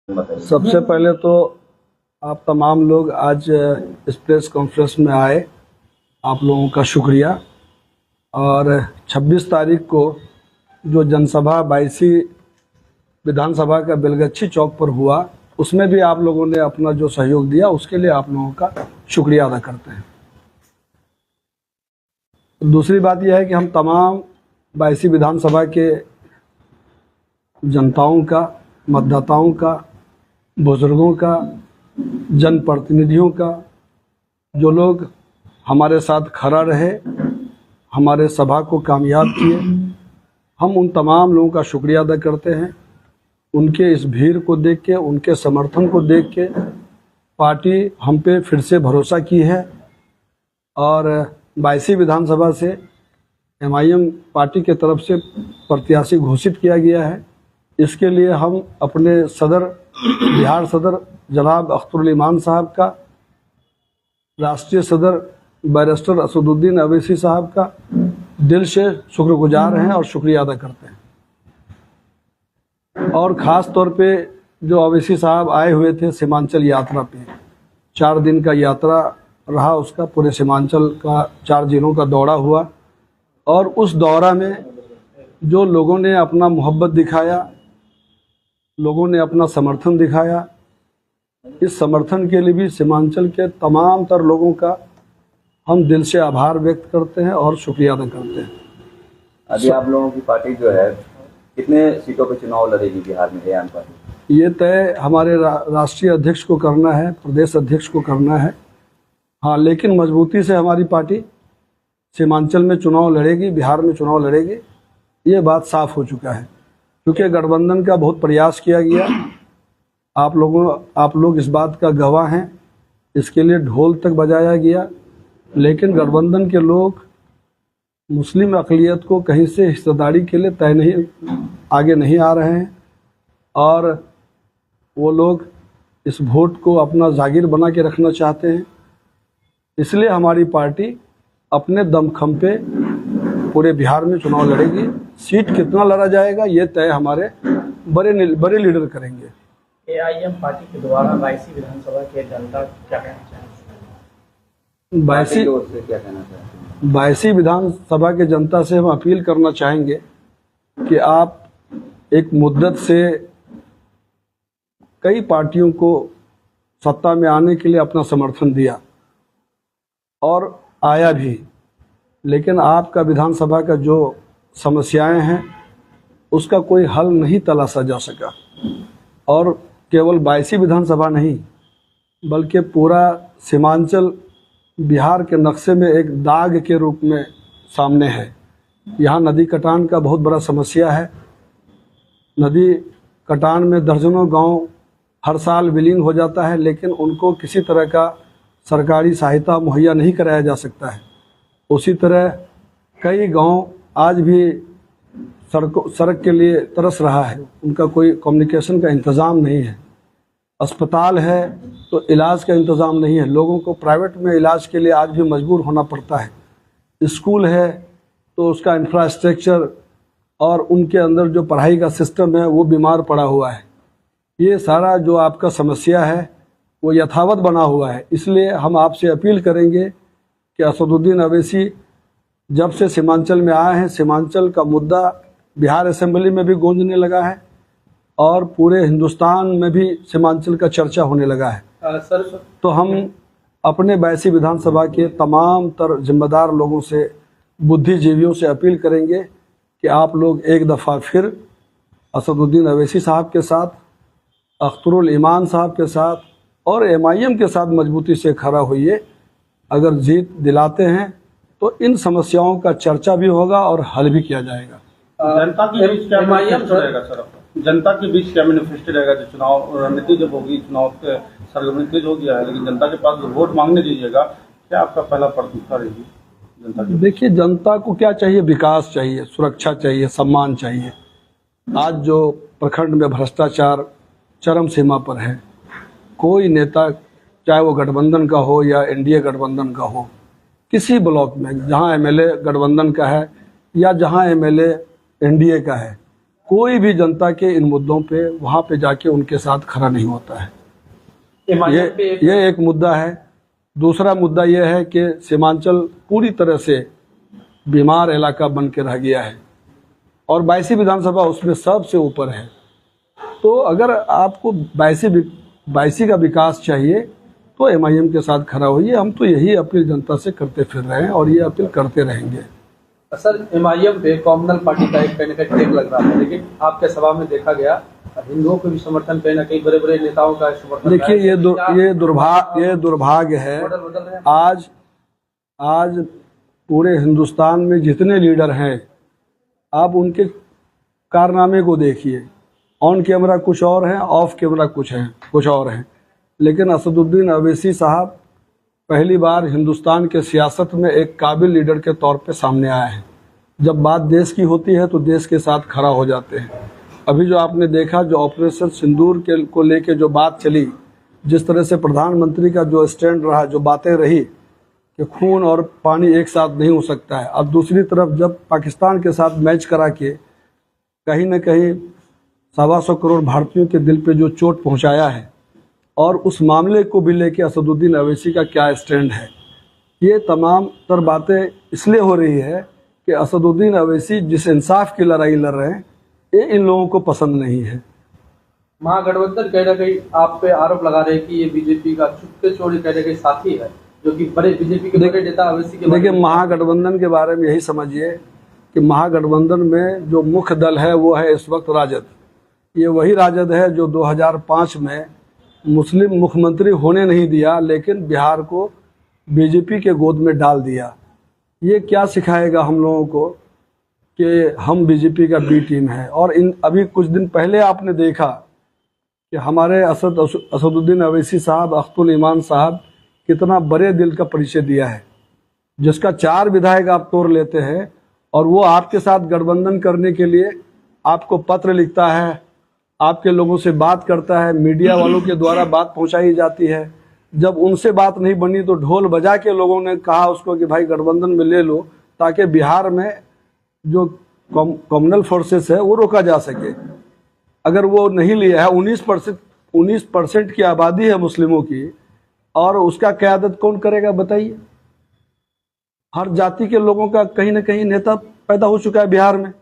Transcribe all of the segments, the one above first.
बताइए। सबसे पहले तो आप तमाम लोग आज इस प्रेस कॉन्फ्रेंस में आए, आप लोगों का शुक्रिया। और 26 तारीख को जो जनसभा 22 विधानसभा का बेलगच्छी चौक पर हुआ, उसमें भी आप लोगों ने अपना जो सहयोग दिया, उसके लिए आप लोगों का शुक्रिया अदा करते हैं। दूसरी बात यह है कि हम तमाम 22 विधानसभा के जनताओं का, मतदाताओं का, बुजुर्गों का, जनप्रतिनिधियों का, जो लोग हमारे साथ खड़ा रहे, हमारे सभा को कामयाब किए, हम उन तमाम लोगों का शुक्रिया अदा करते हैं। उनके इस भीड़ को देख के, उनके समर्थन को देख के पार्टी हम पे फिर से भरोसा की है और 22 विधानसभा से MIM पार्टी के तरफ से प्रत्याशी घोषित किया गया है। इसके लिए हम अपने सदर, बिहार सदर जनाब अख्तरुल ईमान साहब का, राष्ट्रीय सदर बैरिस्टर असदुद्दीन अवैसी साहब का दिल से शुक्रगुजार हैं और शुक्रिया अदा करते हैं। और ख़ास तौर पे जो अवैसी साहब आए हुए थे सीमांचल यात्रा पे, 4 दिन का यात्रा रहा उसका, पूरे सीमांचल का 4 जिलों का दौरा हुआ और उस दौरा में जो लोगों ने अपना मोहब्बत दिखाया, लोगों ने अपना समर्थन दिखाया, इस समर्थन के लिए भी सीमांचल के तमाम तर लोगों का हम दिल से आभार व्यक्त करते हैं और शुक्रिया अदा करते हैं। अभी आप लोगों की पार्टी जो है कितने सीटों पर चुनाव लड़ेगी बिहार में एआईएम पार्टी? ये तय हमारे राष्ट्रीय अध्यक्ष को करना है, प्रदेश अध्यक्ष को करना है। हाँ, लेकिन मजबूती से हमारी पार्टी सीमांचल में चुनाव लड़ेगी, बिहार में चुनाव लड़ेगी, ये बात साफ हो चुका है। क्योंकि गठबंधन का बहुत प्रयास किया गया, आप लोग इस बात का गवाह हैं, इसके लिए ढोल तक बजाया गया, लेकिन गठबंधन के लोग मुस्लिम अक़लियत को कहीं से हिस्सेदारी के लिए आगे नहीं आ रहे हैं और वो लोग इस वोट को अपना जागीर बना के रखना चाहते हैं। इसलिए हमारी पार्टी अपने दमखम पे पूरे बिहार में चुनाव लड़ेगी। सीट कितना लड़ा जाएगा ये तय हमारे बड़े लीडर करेंगे। एआईएम पार्टी के द्वारा 22 विधानसभा के जनता क्या कहना चाहेंगे? 22 विधानसभा के जनता से हम अपील करना चाहेंगे कि आप एक मुद्दत से कई पार्टियों को सत्ता में आने के लिए अपना समर्थन दिया और आया भी, लेकिन आपका विधानसभा का जो समस्याएं हैं उसका कोई हल नहीं तलाशा जा सका। और केवल 22 विधानसभा नहीं बल्कि पूरा सीमांचल बिहार के नक्शे में एक दाग के रूप में सामने है। यहाँ नदी कटान का बहुत बड़ा समस्या है। नदी कटान में दर्जनों गांव हर साल विलीन हो जाता है, लेकिन उनको किसी तरह का सरकारी सहायता मुहैया नहीं कराया जा सकता है। उसी तरह कई गांव आज भी सड़क के लिए तरस रहा है, उनका कोई कम्युनिकेशन का इंतज़ाम नहीं है। अस्पताल है तो इलाज का इंतज़ाम नहीं है, लोगों को प्राइवेट में इलाज के लिए आज भी मजबूर होना पड़ता है। स्कूल है तो उसका इंफ्रास्ट्रक्चर और उनके अंदर जो पढ़ाई का सिस्टम है वो बीमार पड़ा हुआ है। ये सारा जो आपका समस्या है वो यथावत बना हुआ है। इसलिए हम आपसे अपील करेंगे कि असदुद्दीन अवैसी जब से सीमांचल में आए हैं, सीमांचल का मुद्दा बिहार असेंबली में भी गूंजने लगा है और पूरे हिंदुस्तान में भी सीमांचल का चर्चा होने लगा है। तो हम अपने 22 विधानसभा के तमाम तर जिम्मेदार लोगों से, बुद्धिजीवियों से अपील करेंगे कि आप लोग एक दफ़ा फिर असदुद्दीन अवैसी साहब के साथ, अख्तरुल ईमान साहब के साथ और MIM के साथ मजबूती से खड़ा होइए। अगर जीत दिलाते हैं तो इन समस्याओं का चर्चा भी होगा और हल भी किया जाएगा। जनता के बीच क्या रहेगा सर? जनता के बीच क्या मैनिफेस्टो रहेगा? जो चुनाव रणनीति जब होगी, चुनाव के सरगर्मी तेज हो गया है, लेकिन जनता के पास वोट मांगने दीजिएगा, क्या आपका पहला प्राथमिकता रहेगी जनता की? देखिए, जनता को क्या चाहिए? विकास चाहिए, सुरक्षा चाहिए, सम्मान चाहिए। आज जो प्रखंड में भ्रष्टाचार चरम सीमा पर है, कोई नेता, चाहे वो गठबंधन का हो या NDA गठबंधन का हो, किसी ब्लॉक में जहां MLA गठबंधन का है या जहां MLA NDA का है, कोई भी जनता के इन मुद्दों पे वहाँ पे जाके उनके साथ खड़ा नहीं होता है। ये एक मुद्दा है। दूसरा मुद्दा यह है कि सीमांचल पूरी तरह से बीमार इलाका बन के रह गया है और 22 विधानसभा उसमें सबसे ऊपर है। तो अगर आपको 22 का विकास चाहिए तो MIM के साथ खड़ा होइए। हम तो यही अपील जनता से करते फिर रहे हैं और ये अपील करते रहेंगे। सर, MIM पे कम्युनल पार्टी का एक कहीं ना कहीं टेक लग रहा है, लेकिन आपके सभा में देखा गया हिंदुओं को भी समर्थन कहीं ना कहीं बड़े बड़े नेताओं का समर्थन। देखिए ये दुर्भाग्य है। आज पूरे हिंदुस्तान में जितने लीडर हैं आप उनके कारनामे को देखिए। ऑन कैमरा कुछ और हैं, ऑफ कैमरा कुछ और हैं। लेकिन असदुद्दीन अवैसी साहब पहली बार हिंदुस्तान के सियासत में एक काबिल लीडर के तौर पे सामने आए हैं। जब बात देश की होती है तो देश के साथ खड़ा हो जाते हैं। अभी जो आपने देखा, जो ऑपरेशन सिंदूर को लेके जो बात चली, जिस तरह से प्रधानमंत्री का जो स्टैंड रहा, जो बातें रही कि खून और पानी एक साथ नहीं हो सकता है। अब दूसरी तरफ जब पाकिस्तान के साथ मैच करा के कहीं न कहीं 125 करोड़ भारतीयों के दिल पे जो चोट पहुंचाया है और उस मामले को भी लेके असदुद्दीन अवैसी का क्या स्टैंड है, ये तमाम तर बातें इसलिए हो रही है कि असदुद्दीन अवैसी जिस इंसाफ की लड़ाई लड़ रहे हैं ये इन लोगों को पसंद नहीं है। महागठबंधन कहीं ना कहीं आप पे आरोप लगा रहे हैं कि ये बीजेपी का चुपके चोरी कहीं ना कहीं साथी है, जो कि बड़े बीजेपी के बड़े नेता अवैसी के। देखिए, महागठबंधन के बारे में यही समझिए कि महागठबंधन में जो मुख्य दल है वो है इस वक्त राजद। ये वही राजद है जो 2005 में मुस्लिम मुख्यमंत्री होने नहीं दिया लेकिन बिहार को बीजेपी के गोद में डाल दिया। ये क्या सिखाएगा हम लोगों को कि हम बीजेपी का बी टीम है। और अभी कुछ दिन पहले आपने देखा कि हमारे असदुद्दीन अवैसी साहब, अख्तुल ईमान साहब कितना बड़े दिल का परिचय दिया है, जिसका 4 विधायक आप तोड़ लेते हैं और वो आपके साथ गठबंधन करने के लिए आपको पत्र लिखता है, आपके लोगों से बात करता है, मीडिया वालों के द्वारा बात पहुंचाई जाती है। जब उनसे बात नहीं बनी तो ढोल बजा के लोगों ने कहा उसको कि भाई गठबंधन में ले लो ताकि बिहार में जो कम्युनल फोर्सेस है वो रोका जा सके। अगर वो नहीं लिया है, 19% की आबादी है मुस्लिमों की, और उसका क़यादत कौन करेगा बताइए। हर जाति के लोगों का कहीं ना कहीं नेता पैदा हो चुका है बिहार में।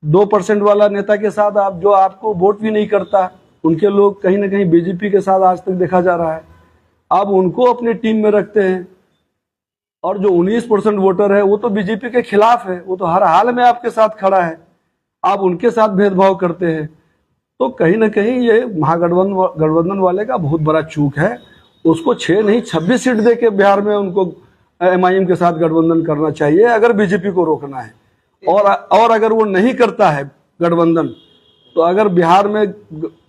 2% वाला नेता के साथ आप जो आपको वोट भी नहीं करता, उनके लोग कहीं ना कहीं बीजेपी के साथ आज तक देखा जा रहा है। आप उनको अपनी टीम में रखते हैं और जो 19% वोटर है वो तो बीजेपी के खिलाफ है, वो तो हर हाल में आपके साथ खड़ा है, आप उनके साथ भेदभाव करते हैं। तो कहीं ना कहीं ये महागठबंधन वाले का बहुत बड़ा चूक है। उसको 6 नहीं 26 सीट दे के बिहार में उनको MIM के साथ गठबंधन करना चाहिए अगर बीजेपी को रोकना है। और अगर वो नहीं करता है गठबंधन, तो अगर बिहार में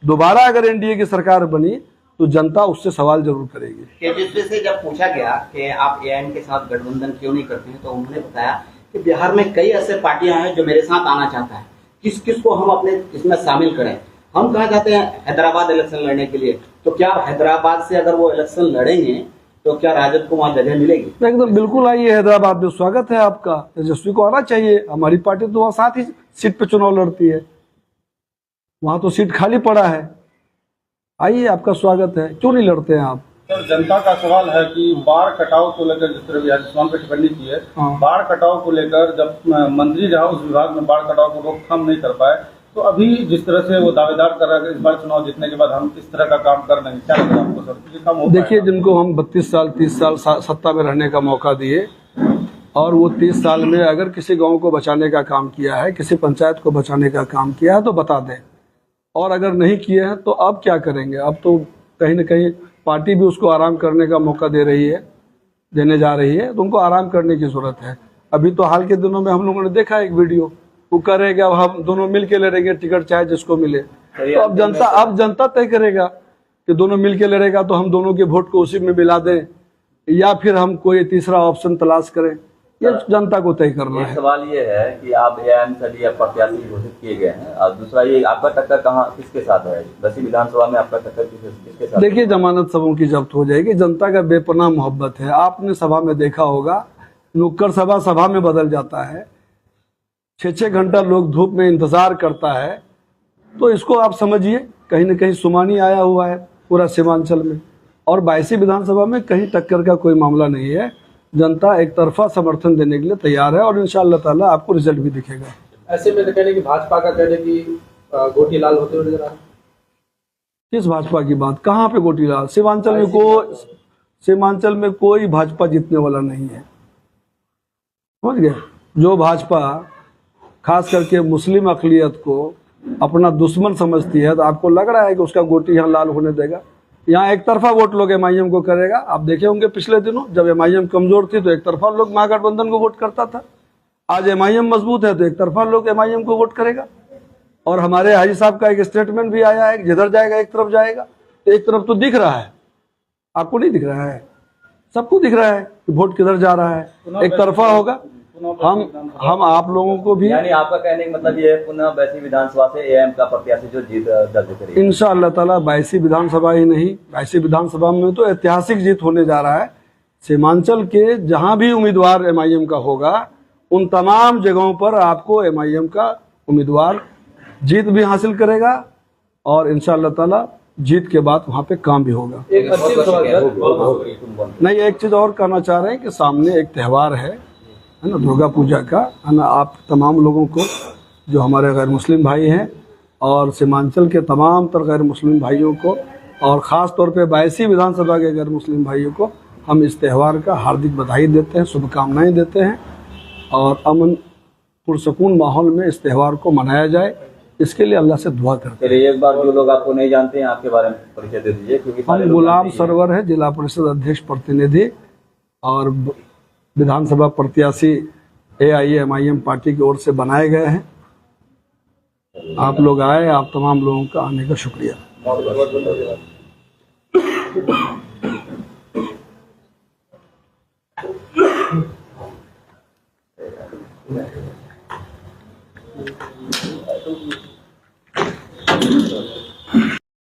दोबारा अगर NDA की सरकार बनी तो जनता उससे सवाल जरूर करेगी। तेजस्वी से जब पूछा गया कि आप AIM के साथ गठबंधन क्यों नहीं करते हैं, तो उन्होंने बताया कि बिहार में कई ऐसे पार्टियां हैं जो मेरे साथ आना चाहता है, किस किस को हम अपने इसमें शामिल करें। हम कहा जाते हैं हैदराबाद इलेक्शन लड़ने के लिए, तो क्या हैदराबाद से अगर वो इलेक्शन लड़ेंगे तो क्या राजद को वहाँ जगह मिलेगी? एकदम बिल्कुल आइए, हैदराबाद में स्वागत है आपका। तेजस्वी को आना चाहिए। हमारी पार्टी तो वहाँ 7 ही सीट पे चुनाव लड़ती है, वहाँ तो सीट खाली पड़ा है। आइए, आपका स्वागत है। क्यों नहीं लड़ते हैं आप? सर, जनता का सवाल है कि बाढ़ कटाव को लेकर, जिस तरह राजस्थान पे टिप्पणी की है, बाढ़ कटाव को लेकर जब मंत्री रहा उस विभाग में बाढ़ कटाव को रोकथाम नहीं कर पाए, तो अभी जिस तरह से वो दावेदार कर रहा है इस बार चुनाव जीतने के बाद हम इस तरह का काम कर देंगे, क्या लग रहा है आपको सर? देखिए, जिनको हम 32 साल 30 साल सत्ता में रहने का मौका दिए और वो 30 साल में अगर किसी गांव को बचाने का काम किया है, किसी पंचायत को बचाने का काम किया है तो बता दें, और अगर नहीं किए हैं तो अब क्या करेंगे। अब तो कहीं ना कहीं पार्टी भी उसको आराम करने का मौका देने जा रही है, तो उनको आराम करने की जरूरत है। अभी तो हाल के दिनों में हम लोगों ने देखा एक वीडियो, वो करेगा अब हम दोनों मिल के लड़ेंगे टिकट चाहे जिसको मिले। तो अब जनता तय करेगा कि दोनों मिल के लड़ेगा तो हम दोनों के वोट को उसी में मिला दें या फिर हम कोई तीसरा ऑप्शन तलाश करें, ये जनता को तय करना है। सवाल ये है कि आप AIM से भी प्रत्याशी घोषित किए गए हैं, और दूसरा ये आपका टक्कर कहाँ किसके साथ है? 10 विधानसभा में आपका टक्कर किसके साथ? देखिए, जमानत सबों की जब्त हो जाएगी। जनता का बेपनाह मोहब्बत है। आपने सभा में देखा होगा, नुक्कड़ सभा में बदल जाता है। 6-6 घंटा लोग धूप में इंतजार करता है, तो इसको आप समझिए कहीं न कहीं सुमानी आया हुआ है पूरा सीमांचल में। और 22 विधानसभा में कहीं टक्कर का कोई मामला नहीं है। जनता एक तरफा समर्थन देने के लिए तैयार है और इंशाअल्लाह ताला आपको रिजल्ट भी दिखेगा। ऐसे में तो कहने की भाजपा का कहने की गोटी लाल होते हुए नजर आ रहे हैं। किस भाजपा की बात, कहाँ पे गोटी लाल? सीमांचल में कोई भाजपा जीतने वाला नहीं है, समझ गए? जो भाजपा खास करके मुस्लिम अक़लियत को अपना दुश्मन समझती है, तो आपको लग रहा है कि उसका गोटी यहाँ लाल होने देगा? यहाँ एक तरफा वोट लोग MIM को करेगा। आप देखे होंगे पिछले दिनों जब MIM कमजोर थी तो एक तरफा लोग महागठबंधन को वोट करता था। आज MIM मजबूत है तो एक तरफा लोग MIM को वोट करेगा। और हमारे हाजी साहब का एक स्टेटमेंट भी आया है, जिधर जाएगा एक तरफ जाएगा। तो एक तरफ तो दिख रहा है, आपको नहीं दिख रहा है? सबको दिख रहा है कि वोट किधर जा रहा है, एक तरफा होगा। हम आप लोगों को भी, यानी आपका कहने का मतलब ये है पुनः 22 विधानसभा से AM का प्रत्याशी जो जीत दर्ज करेगी इंशाअल्लाह ताला। 22 विधानसभा ही नहीं, 22 विधानसभा में तो ऐतिहासिक जीत होने जा रहा है। सीमांचल के जहां भी उम्मीदवार MIM का होगा, उन तमाम जगहों पर आपको MIM का उम्मीदवार जीत भी हासिल करेगा और इंशाअल्लाह ताला जीत के बाद वहां पे काम भी होगा। एक अच्छी सवाल नहीं, एक चीज और कहना चाह रहे हैं कि सामने एक त्यौहार है ना, दुर्गा पूजा का, है ना। आप तमाम लोगों को, जो हमारे गैर मुस्लिम भाई हैं और सीमांचल के तमाम तर गैर मुस्लिम भाइयों को, और ख़ास तौर पे 22 विधानसभा के गैर मुस्लिम भाइयों को हम इस त्यौहार का हार्दिक बधाई देते हैं, शुभकामनाएं देते हैं और अमन पुरसकून माहौल में इस त्यौहार को मनाया जाए, इसके लिए अल्लाह से दुआ करते हैं। चलिए एक बार जो लोग आपको नहीं जानते हैं आपके बारे में परिचय दे दीजिए, क्योंकि हम गुलाम सरवर है, जिला परिषद अध्यक्ष प्रतिनिधि और विधानसभा प्रत्याशी AIA-MIM पार्टी की ओर से बनाए गए हैं। आप लोग आए, आप तमाम लोगों का आने का शुक्रिया। धन्यवाद।